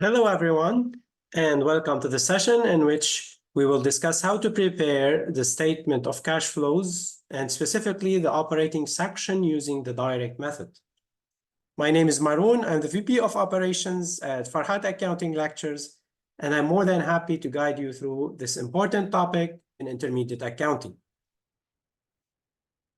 Hello, everyone, and welcome to the session in which we will discuss how to prepare the statement of cash flows and specifically the operating section using the direct method. My name is Maroon. I'm the VP of Operations at Farhat Accounting Lectures, and I'm more than happy to guide you through this important topic in intermediate accounting.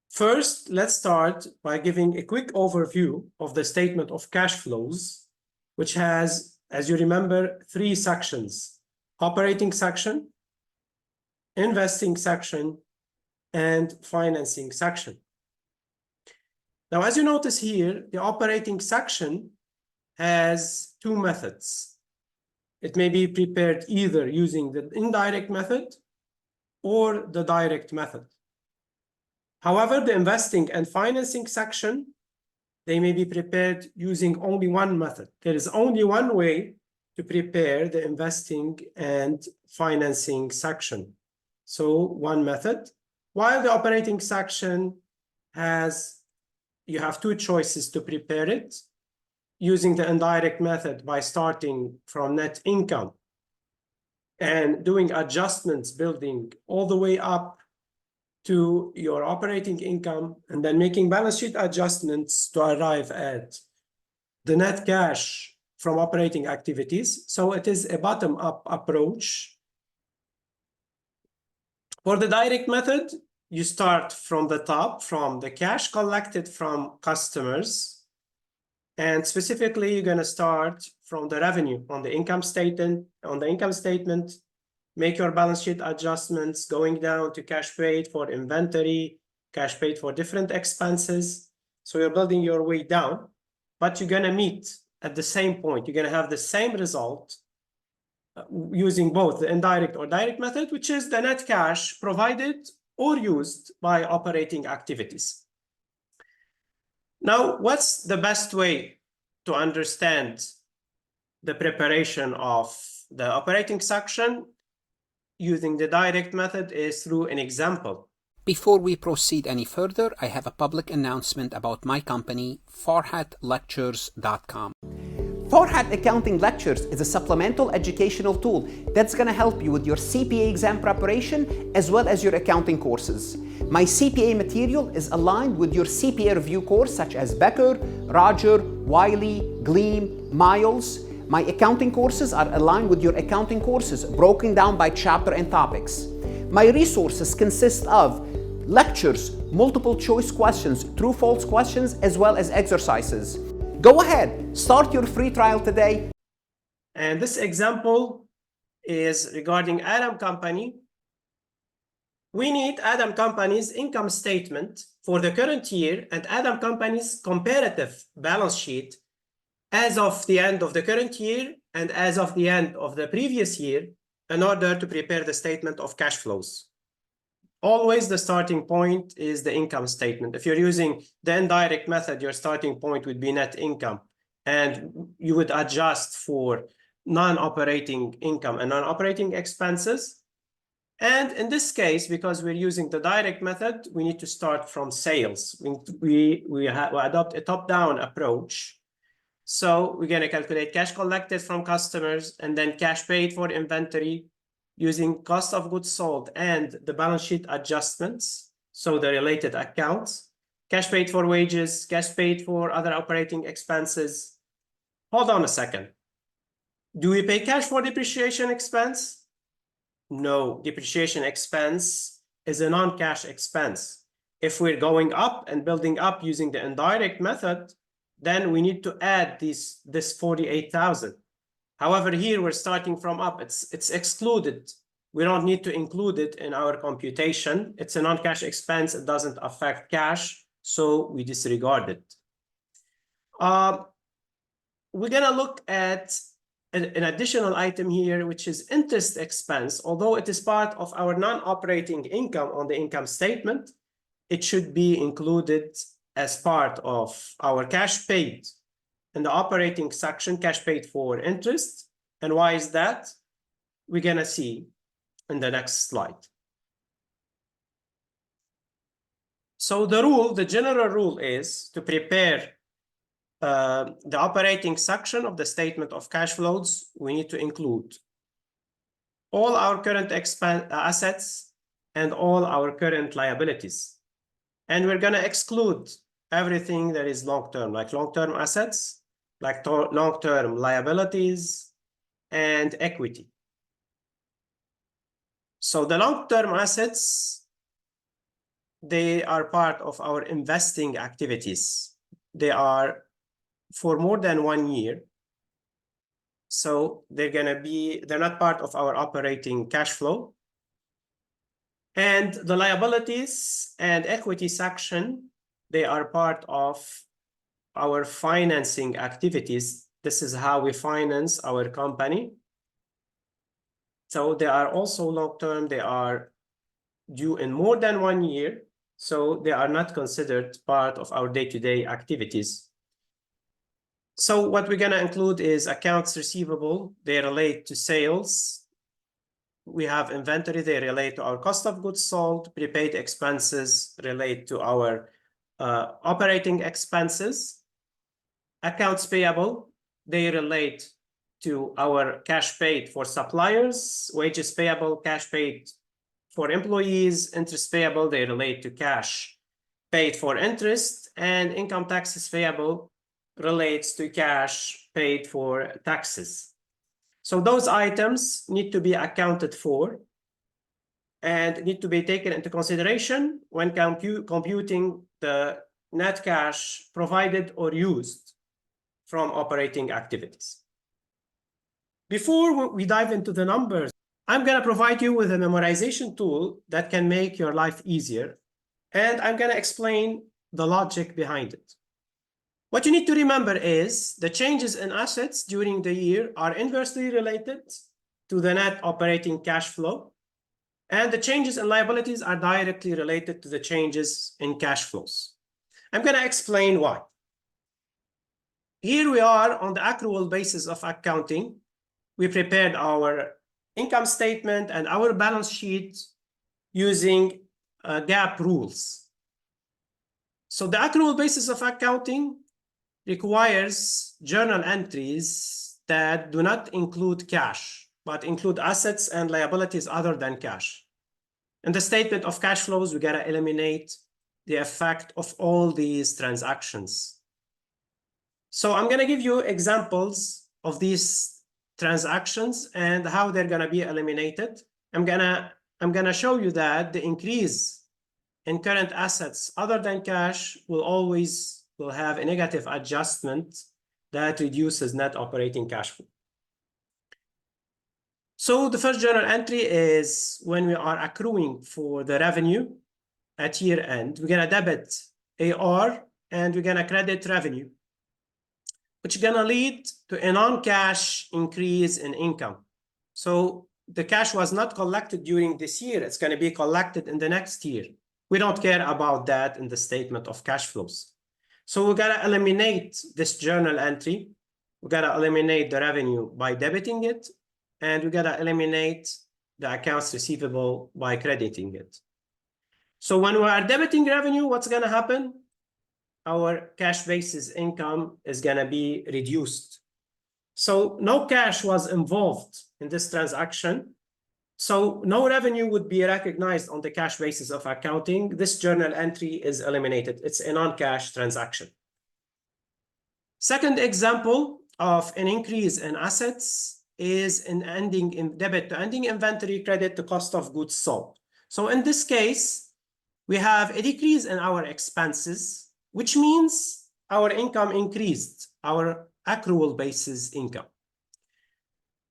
First, let's start by giving a quick overview of the statement of cash flows, which has, as you remember, three sections: operating section, investing section, and financing section. Now, as you notice here, the operating section has two methods. It may be prepared either using the indirect method or the direct method. However, the investing and financing section, they may be prepared using only one method. There is only one way to prepare the investing and financing section. So one method, while the operating section you have two choices to prepare it: using the indirect method by starting from net income and doing adjustments, building all the way up to your operating income, and then making balance sheet adjustments to arrive at the net cash from operating activities. So it is a bottom-up approach. For the direct method, you start from the top, from the cash collected from customers, and specifically, you're going to start from the revenue on the income statement. Make your balance sheet adjustments going down to cash paid for inventory, cash paid for different expenses. So you're building your way down, but you're going to meet at the same point. You're going to have the same result using both the indirect or direct method, which is the net cash provided or used by operating activities. Now, what's the best way to understand the preparation of the operating section using the direct method is through an example. Before we proceed any further, I have a public announcement about my company, farhatlectures.com. Farhat Accounting Lectures is a supplemental educational tool that's going to help you with your CPA exam preparation as well as your accounting courses. My CPA material is aligned with your CPA review course such as Becker, Roger, Wiley, Gleam, Miles. My accounting courses are aligned with your accounting courses, broken down by chapter and topics. My resources consist of lectures, multiple choice questions, true-false questions, as well as exercises. Go ahead, start your free trial today. And this example is regarding Adam Company. We need Adam Company's income statement for the current year and Adam Company's comparative balance sheet as of the end of the current year and as of the end of the previous year in order to prepare the statement of cash flows. Always the starting point is the income statement. If you're using the indirect method, your starting point would be net income, and you would adjust for non-operating income and non-operating expenses. And in this case, because we're using the direct method, we need to start from sales. We adopt a top-down approach. So we're going to calculate cash collected from customers and then cash paid for inventory using cost of goods sold and the balance sheet adjustments, so the related accounts, cash paid for wages, cash paid for other operating expenses. Hold on a second. Do we pay cash for depreciation expense? No, depreciation expense is a non-cash expense. If we're going up and building up using the indirect method, then we need to add this 48,000. However, here we're starting from up. It's excluded. We don't need to include it in our computation. It's a non-cash expense. It doesn't affect cash, so we disregard it. We're going to look at an additional item here, which is interest expense. Although it is part of our non-operating income on the income statement, it should be included as part of our cash paid in the operating section, cash paid for interest. And why is that? We're going to see in the next slide. So the general rule is to prepare the operating section of the statement of cash flows, we need to include all our current assets and all our current liabilities. And we're going to exclude everything that is long-term, like long-term assets, like long-term liabilities, and equity. So the long-term assets, they are part of our investing activities. They are for more than 1 year. So they're not part of our operating cash flow. And the liabilities and equity section, they are part of our financing activities. This is how we finance our company. So they are also long-term, they are due in more than 1 year. So they are not considered part of our day-to-day activities. So what we're gonna include is accounts receivable. They relate to sales. We have inventory, they relate to our cost of goods sold. Prepaid expenses relate to our operating expenses. Accounts payable, they relate to our cash paid for suppliers. Wages payable, cash paid for employees. Interest payable, they relate to cash paid for interest. And income taxes payable relates to cash paid for taxes. So those items need to be accounted for and need to be taken into consideration when computing the net cash provided or used from operating activities. Before we dive into the numbers, I'm going to provide you with a memorization tool that can make your life easier, and I'm going to explain the logic behind it. What you need to remember is the changes in assets during the year are inversely related to the net operating cash flow, and the changes in liabilities are directly related to the changes in cash flows. I'm going to explain why. Here we are on the accrual basis of accounting. We prepared our income statement and our balance sheet using GAAP rules. So the accrual basis of accounting requires journal entries that do not include cash, but include assets and liabilities other than cash. In the statement of cash flows, we gotta eliminate the effect of all these transactions. So I'm gonna give you examples of these transactions and how they're gonna be eliminated. I'm gonna show you that the increase in current assets other than cash will have a negative adjustment that reduces net operating cash flow. So the first journal entry is when we are accruing for the revenue at year end. We're gonna debit AR and we're gonna credit revenue, which is gonna lead to a non-cash increase in income. So the cash was not collected during this year, it's gonna be collected in the next year. We don't care about that in the statement of cash flows. So we gotta eliminate this journal entry. We gotta eliminate the revenue by debiting it, and we gotta eliminate the accounts receivable by crediting it. So when we are debiting revenue, what's gonna happen? Our cash basis income is gonna be reduced. So no cash was involved in this transaction. So no revenue would be recognized on the cash basis of accounting. This journal entry is eliminated. It's a non-cash transaction. Second example of an increase in assets is an debit to ending inventory credit to cost of goods sold. So in this case, we have a decrease in our expenses, which means our income increased, our accrual basis income.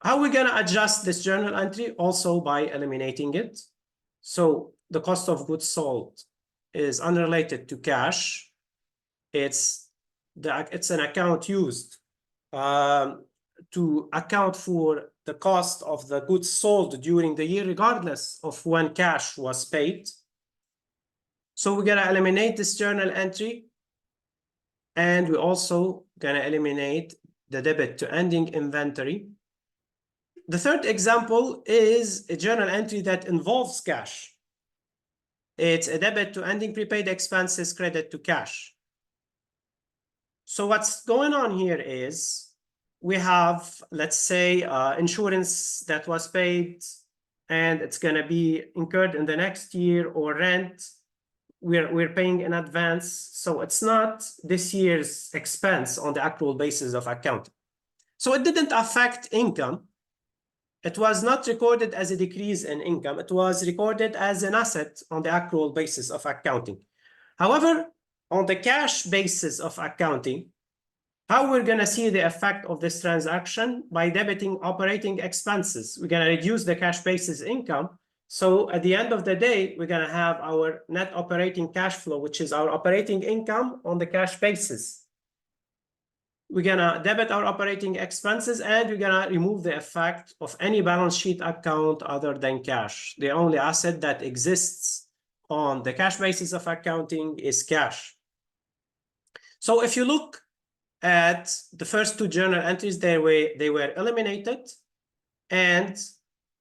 How are we going to adjust this journal entry? Also by eliminating it. So the cost of goods sold is unrelated to cash. It's an account used to account for the cost of the goods sold during the year, regardless of when cash was paid. So we're going to eliminate this journal entry. And we're also going to eliminate the debit to ending inventory. The third example is a journal entry that involves cash. It's a debit to ending prepaid expenses, credit to cash. So what's going on here is we have, let's say, insurance that was paid and it's going to be incurred in the next year, or rent we're paying in advance. So it's not this year's expense on the accrual basis of accounting. So it didn't affect income. It was not recorded as a decrease in income. It was recorded as an asset on the accrual basis of accounting. However, on the cash basis of accounting, how we're going to see the effect of this transaction? By debiting operating expenses. We're going to reduce the cash basis income. So at the end of the day, we're going to have our net operating cash flow, which is our operating income on the cash basis. We're going to debit our operating expenses, and we're going to remove the effect of any balance sheet account other than cash. The only asset that exists on the cash basis of accounting is cash. So if you look at the first two journal entries, they were eliminated, and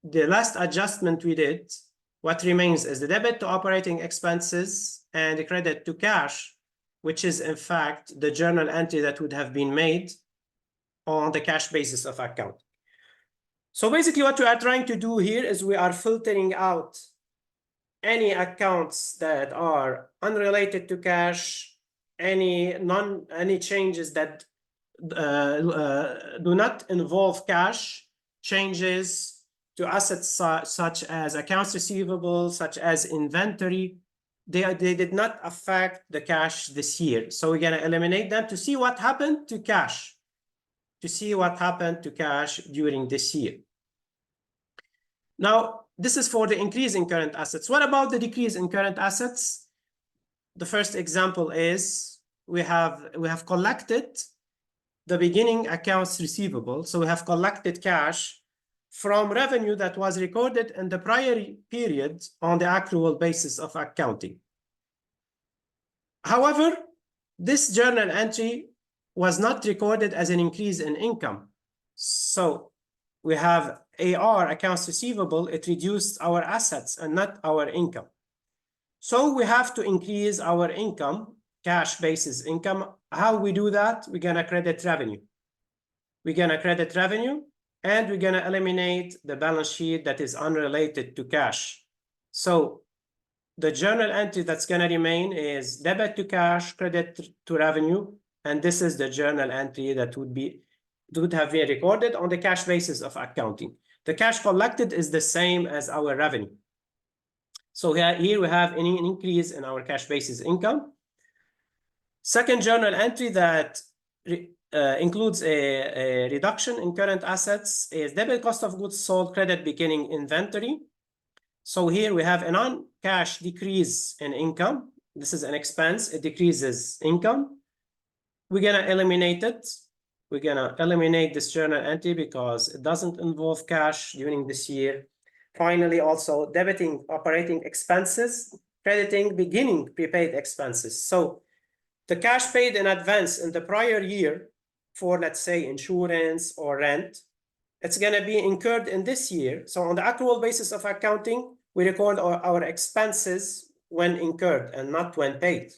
the last adjustment we did, what remains is the debit to operating expenses and the credit to cash, which is in fact the journal entry that would have been made on the cash basis of account. So basically what we are trying to do here is we are filtering out any accounts that are unrelated to cash, any changes that do not involve cash, changes to assets such as accounts receivable, such as inventory. They did not affect the cash this year. So we're going to eliminate them to see what happened to cash, during this year. Now, this is for the increase in current assets. What about the decrease in current assets? The first example is we have collected the beginning accounts receivable. So we have collected cash from revenue that was recorded in the prior period on the accrual basis of accounting. However, this journal entry was not recorded as an increase in income. So we have AR, accounts receivable, it reduced our assets and not our income. So we have to increase our income, cash basis income. How we do that? We're going to credit revenue. And we're going to eliminate the balance sheet that is unrelated to cash. So the journal entry that's going to remain is debit to cash, credit to revenue, and this is the journal entry that would have been recorded on the cash basis of accounting. The cash collected is the same as our revenue. So here we have an increase in our cash basis income. Second journal entry that includes a reduction in current assets is debit cost of goods sold, credit beginning inventory. So here we have a non-cash decrease in income. This is an expense, it decreases income. We're going to eliminate it. We're going to eliminate this journal entry because it doesn't involve cash during this year. Finally, also debiting operating expenses, crediting beginning prepaid expenses. So the cash paid in advance in the prior year for, let's say, insurance or rent, it's going to be incurred in this year. So on the accrual basis of accounting, we record our expenses when incurred and not when paid.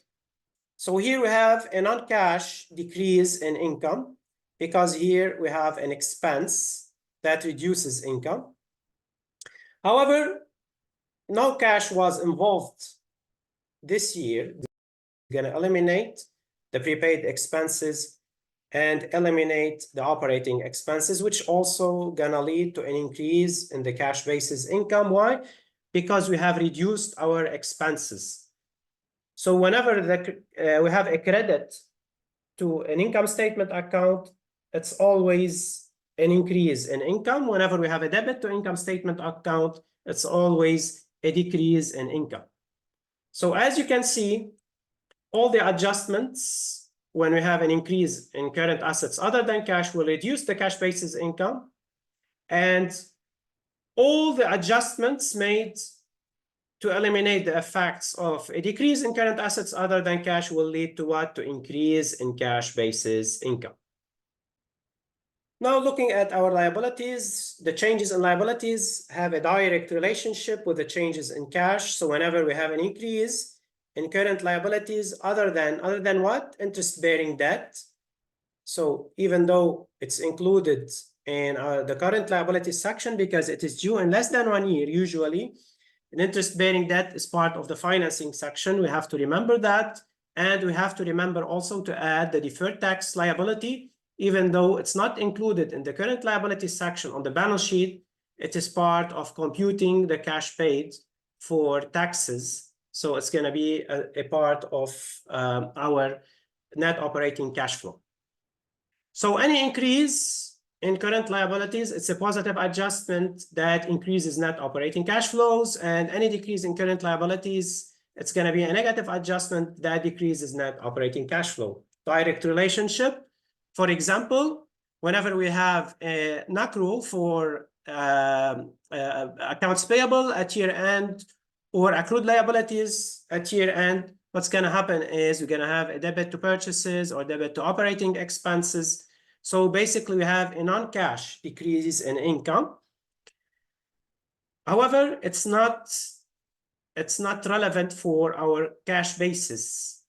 So here we have a non-cash decrease in income because here we have an expense that reduces income. However, no cash was involved this year. We're going to eliminate the prepaid expenses and eliminate the operating expenses, which also gonna lead to an increase in the cash basis income. Why? Because we have reduced our expenses. So whenever we have a credit to an income statement account, it's always an increase in income. Whenever we have a debit to income statement account, it's always a decrease in income. So as you can see, all the adjustments when we have an increase in current assets other than cash will reduce the cash basis income, and all the adjustments made to eliminate the effects of a decrease in current assets other than cash will lead to what? To increase in cash basis income. Now looking at our liabilities, the changes in liabilities have a direct relationship with the changes in cash. So whenever we have an increase in current liabilities other than what? Interest-bearing debt, So even though it's included in the current liabilities section because it is due in less than 1 year, usually an interest-bearing debt is part of the financing section. We have to remember that. And we have to remember also to add the deferred tax liability, even though it's not included in the current liabilities section on the balance sheet, it is part of computing the cash paid for taxes. So it's going to be a part of our net operating cash flow. So any increase in current liabilities, it's a positive adjustment that increases net operating cash flows, and any decrease in current liabilities, it's going to be a negative adjustment that decreases net operating cash flow. Direct relationship. For example, whenever we have an accrual for accounts payable at year end or accrued liabilities at year end, what's going to happen is we're going to have a debit to purchases or debit to operating expenses. So basically, we have a non-cash decrease in income. However, it's not relevant for our cash basis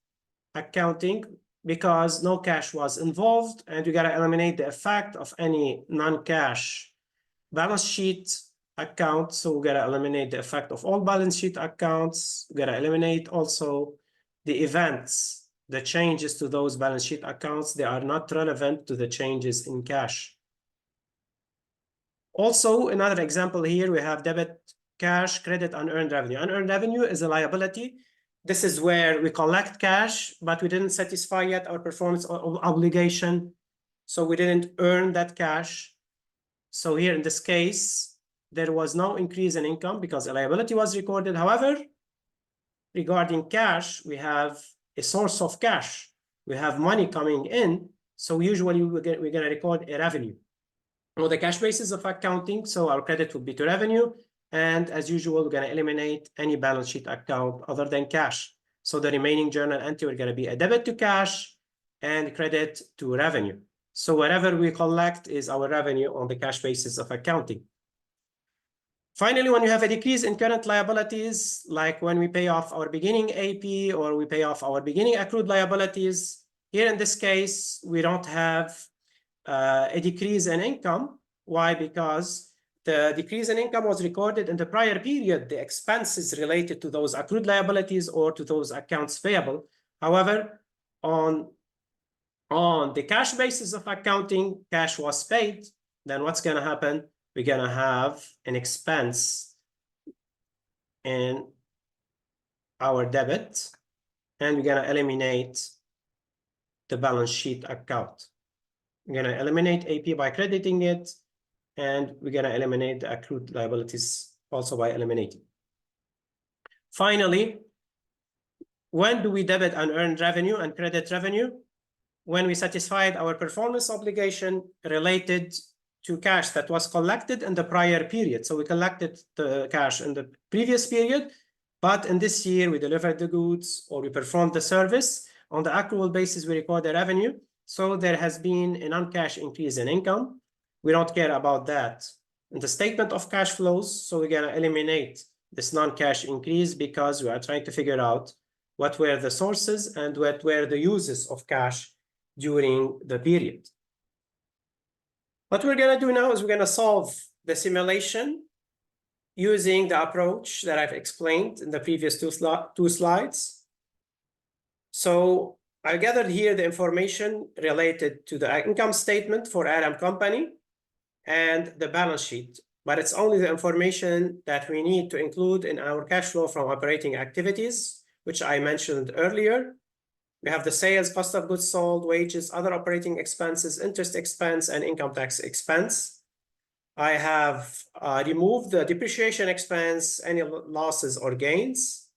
accounting because no cash was involved, and we got to eliminate the effect of any non-cash balance sheet account. So we got to eliminate the effect of all balance sheet accounts. We got to eliminate also the events, the changes to those balance sheet accounts. They are not relevant to the changes in cash. Also, another example here, we have debit, cash, credit, unearned revenue. Unearned revenue is a liability. This is where we collect cash, but we didn't satisfy yet our performance obligation. So we didn't earn that cash. So here in this case, there was no increase in income because a liability was recorded. However, regarding cash, we have a source of cash. We have money coming in. So usually we're going to record a revenue on the cash basis of accounting. So our credit would be to revenue. And as usual, we're going to eliminate any balance sheet account other than cash. So the remaining journal entry, we're going to be a debit to cash and credit to revenue. So whatever we collect is our revenue on the cash basis of accounting. Finally, when you have a decrease in current liabilities, like when we pay off our beginning AP or we pay off our beginning accrued liabilities, here in this case, we don't have a decrease in income. Why? Because the decrease in income was recorded in the prior period, the expenses related to those accrued liabilities or to those accounts payable. However, on the cash basis of accounting, cash was paid, then what's going to happen? We're going to have an expense in our debit, and we're going to eliminate the balance sheet account. We're going to eliminate AP by crediting it, and we're going to eliminate the accrued liabilities also by eliminating. Finally, when do we debit unearned revenue and credit revenue? When we satisfied our performance obligation related to cash that was collected in the prior period. So we collected the cash in the previous period, but in this year we delivered the goods or we performed the service. On the accrual basis, we record the revenue. So there has been a non-cash increase in income. We don't care about that in the statement of cash flows. So we're going to eliminate this non-cash increase because we are trying to figure out what were the sources and what were the uses of cash during the period. What we're going to do now is we're going to solve the simulation using the approach that I've explained in the previous two slides. So I gathered here the information related to the income statement for Adam Company and the balance sheet, but it's only the information that we need to include in our cash flow from operating activities, which I mentioned earlier. We have the sales, cost of goods sold, wages, other operating expenses, interest expense, and income tax expense. I have removed the depreciation expense, any losses or gains.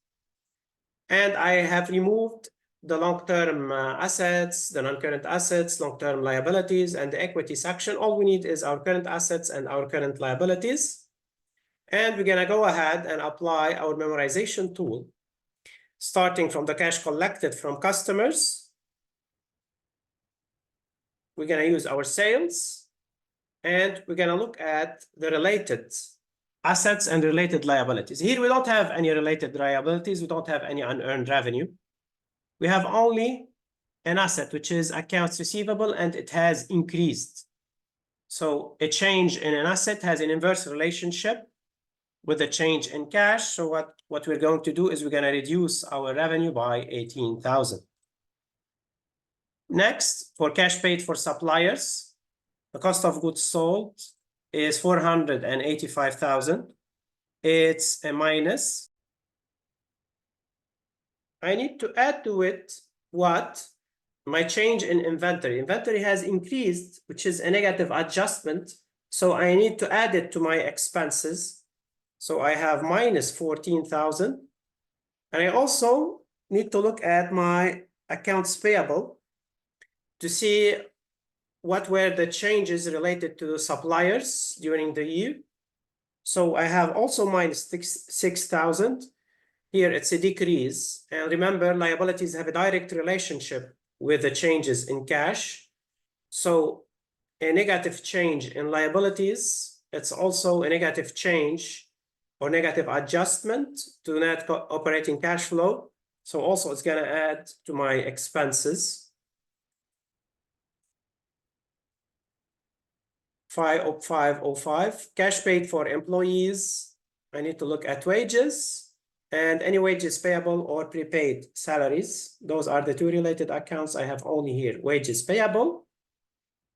And I have removed the long-term assets, the non-current assets, long-term liabilities, and the equity section. All we need is our current assets and our current liabilities. And we're going to go ahead and apply our memorization tool, starting from the cash collected from customers. We're going to use our sales, and we're going to look at the related assets and related liabilities. Here, we don't have any related liabilities. We don't have any unearned revenue. We have only an asset, which is accounts receivable, and it has increased. So a change in an asset has an inverse relationship with a change in cash. So what we're going to do is we're going to reduce our revenue by 18,000. Next, for cash paid for suppliers, the cost of goods sold is 485,000. It's a minus. I need to add to it what? My change in inventory. Inventory has increased, which is a negative adjustment. So I need to add it to my expenses. So I have minus 14,000. And I also need to look at my accounts payable to see what were the changes related to the suppliers during the year. So I have also minus 6,000. Here it's a decrease. And remember, liabilities have a direct relationship with the changes in cash. So a negative change in liabilities, it's also a negative change or negative adjustment to net operating cash flow. So also it's going to add to my expenses. 505. Cash paid for employees. I need to look at wages and any wages payable or prepaid salaries. Those are the two related accounts I have only here. Wages payable,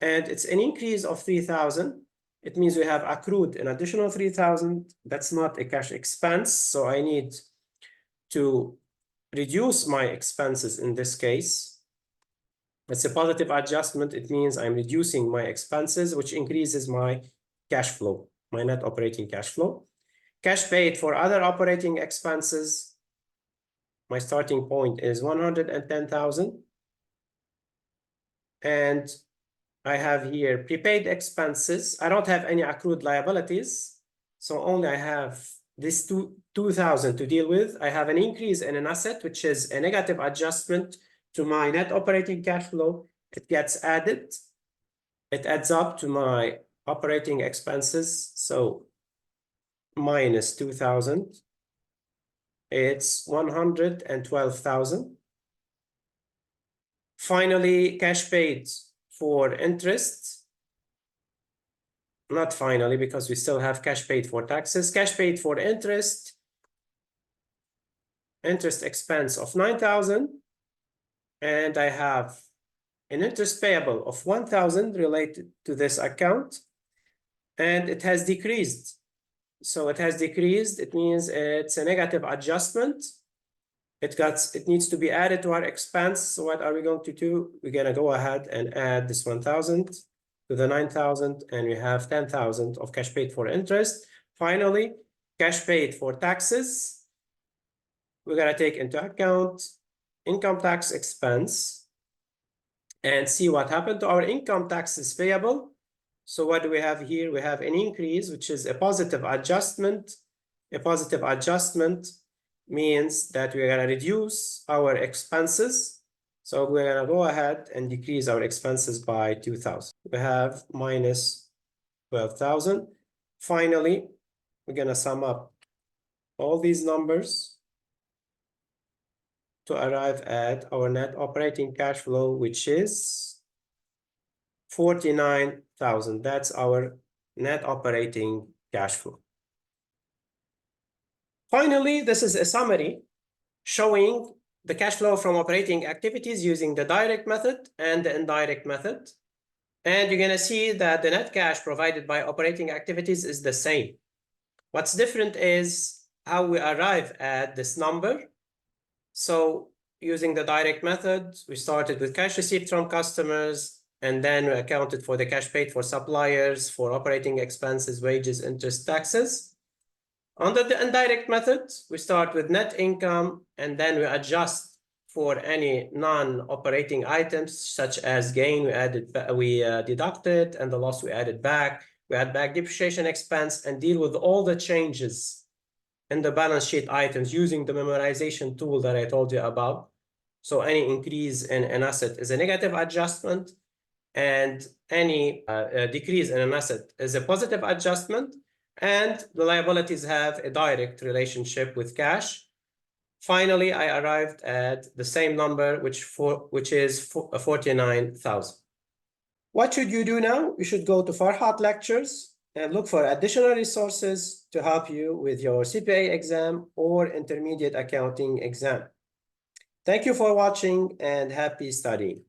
and it's an increase of 3,000. It means we have accrued an additional 3,000. That's not a cash expense, so I need to reduce my expenses in this case. It's a positive adjustment. It means I'm reducing my expenses, which increases my cash flow, my net operating cash flow. Cash paid for other operating expenses, my starting point is 110,000. And I have here prepaid expenses. I don't have any accrued liabilities, so only I have this 2,000 to deal with. I have an increase in an asset, which is a negative adjustment to my net operating cash flow. It gets added. It adds up to my operating expenses. So minus 2,000. It's 112,000. Finally, cash paid for interest. Not finally, because we still have cash paid for taxes. Cash paid for interest. Interest expense of 9,000. And I have an interest payable of 1,000 related to this account. And it has decreased. So it has decreased. It means it's a negative adjustment. It needs to be added to our expense. So what are we going to do? We're going to go ahead and add this 1,000 to the 9,000, and we have 10,000 of cash paid for interest. Finally, cash paid for taxes. We're going to take into account income tax expense and see what happened to our income taxes payable. So what do we have here? We have an increase, which is a positive adjustment. A positive adjustment means that we're going to reduce our expenses. So we're going to go ahead and decrease our expenses by 2,000. We have minus 12,000. Finally, we're going to sum up all these numbers to arrive at our net operating cash flow, which is 49,000. That's our net operating cash flow. Finally, this is a summary showing the cash flow from operating activities using the direct method and the indirect method. And you're going to see that the net cash provided by operating activities is the same. What's different is how we arrive at this number. So using the direct method, we started with cash received from customers, and then we accounted for the cash paid for suppliers, for operating expenses, wages, interest, taxes. Under the indirect method, we start with net income, and then we adjust for any non-operating items, such as gain, we deducted, and the loss we added back. We add back depreciation expense and deal with all the changes in the balance sheet items using the memorization tool that I told you about. So any increase in an asset is a negative adjustment, and any decrease in an asset is a positive adjustment. And the liabilities have a direct relationship with cash. finally, I arrived at the same number, which is 49,000. What should you do now? You should go to Farhat Lectures and look for additional resources to help you with your CPA exam or intermediate accounting exam. Thank you for watching and happy studying.